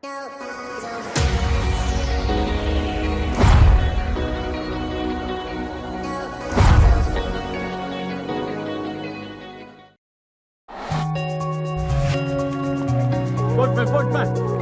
Boş ver.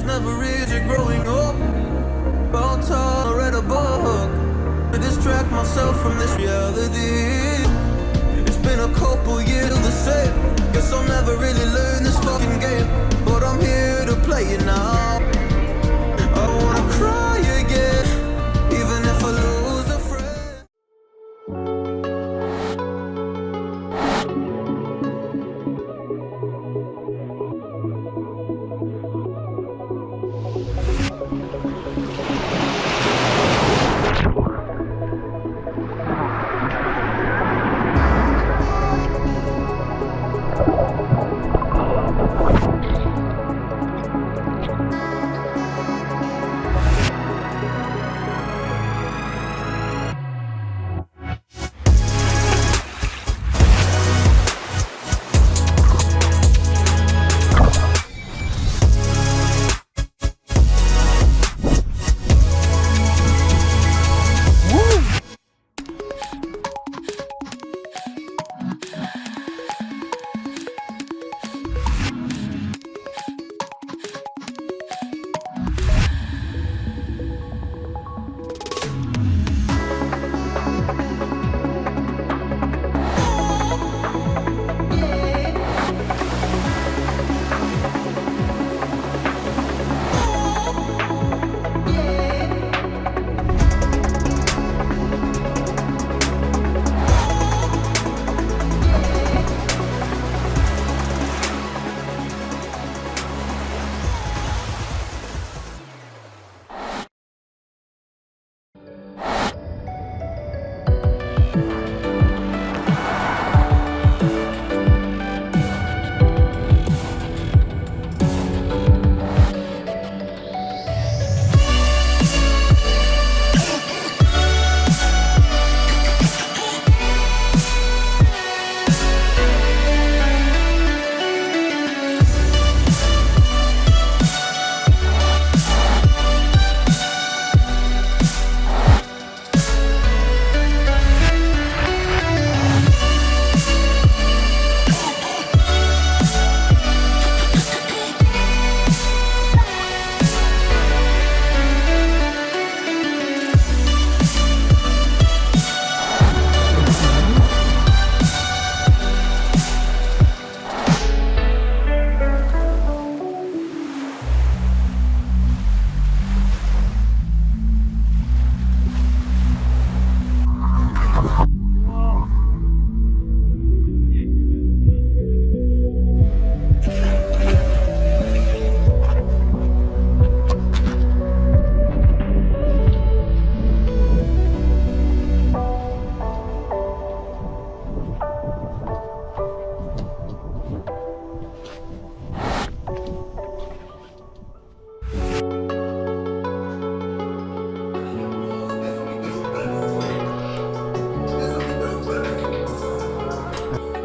never easy growing up. About time I read a book to distract myself from this reality. It's been a couple years the same. Guess I'll never really learn this fucking game, but I'm here to play it now. I don't wanna cry again, even if I lose a friend.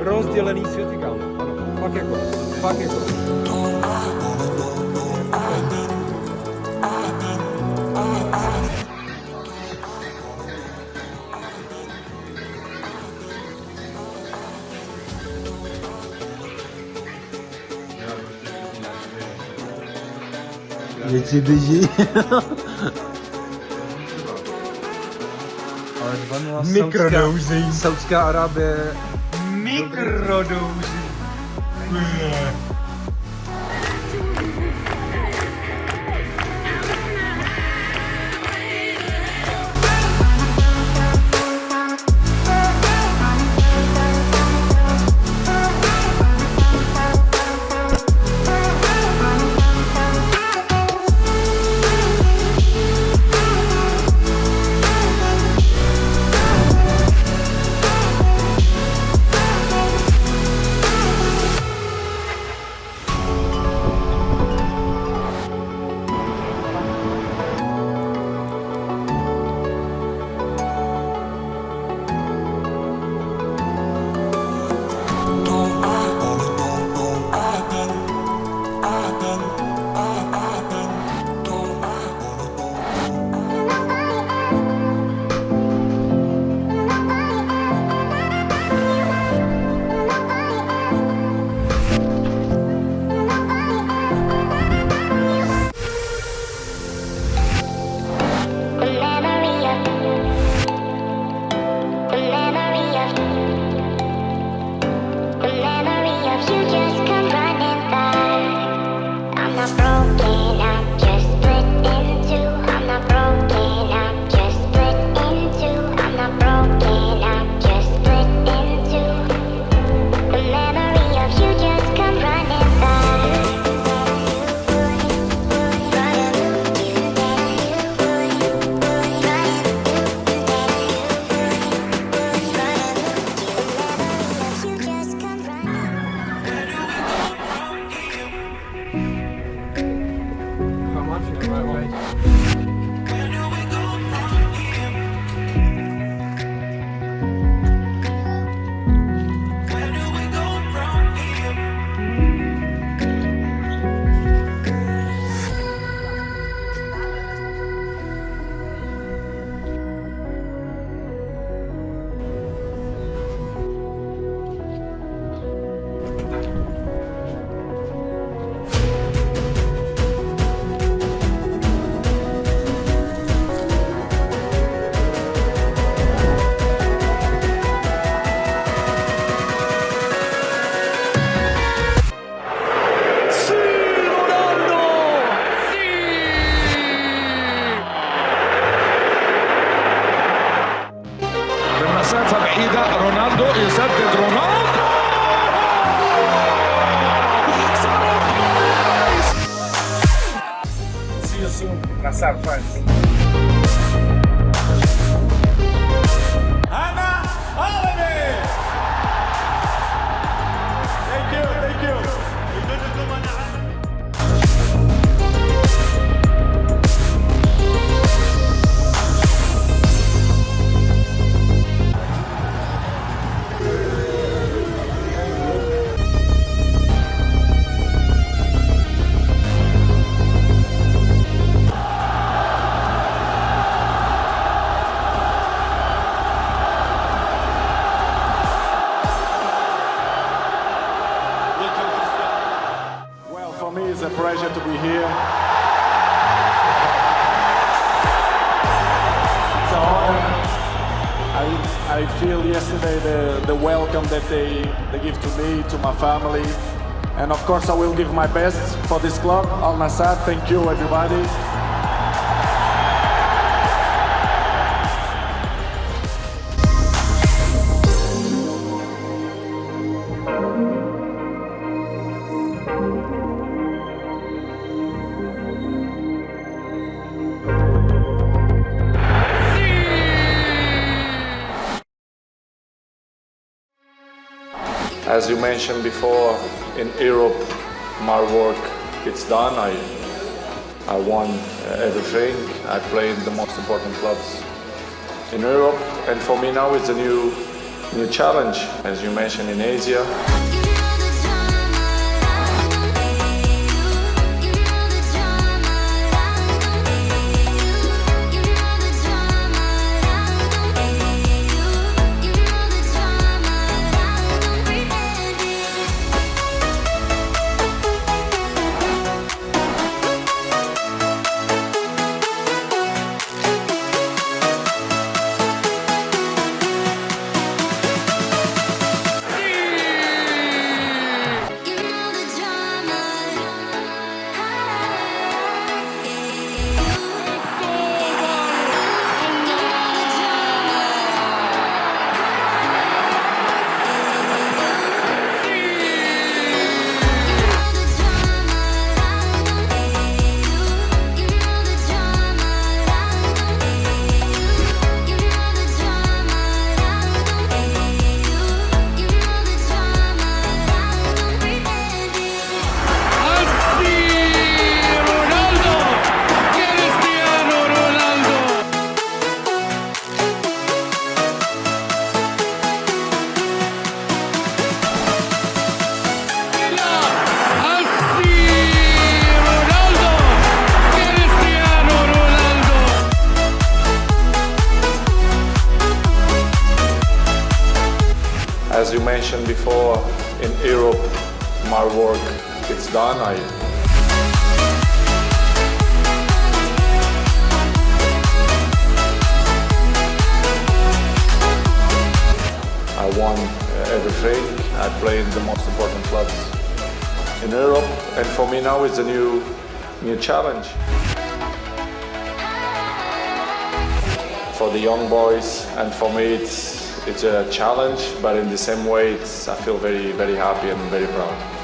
Rozdělený světy, kámo. Ano, fakt jako. Věci drží. Ale 2-0 mikrodouzy. Saudská Arábie. Mikrodouzy. مسافة بعيدة رونالدو يسدد رونالدو See you soon. Nassar fans. For me, it's a pleasure to be here. It's an honor. I feel yesterday the welcome that they give to me, to my family. And of course, I will give my best for this club, Al Nassr. Thank you, everybody. As you mentioned before, in Europe, my work it's done. I won everything. I played the most important clubs in Europe, and for me now it's a new challenge, as you mentioned, in Asia. As you mentioned before, in Europe, my work, it's done. I won everything. I played in the most important clubs in Europe, and for me now it's a new challenge. For the young boys, and for me it's a challenge, but in the same way I feel very, very happy and very proud.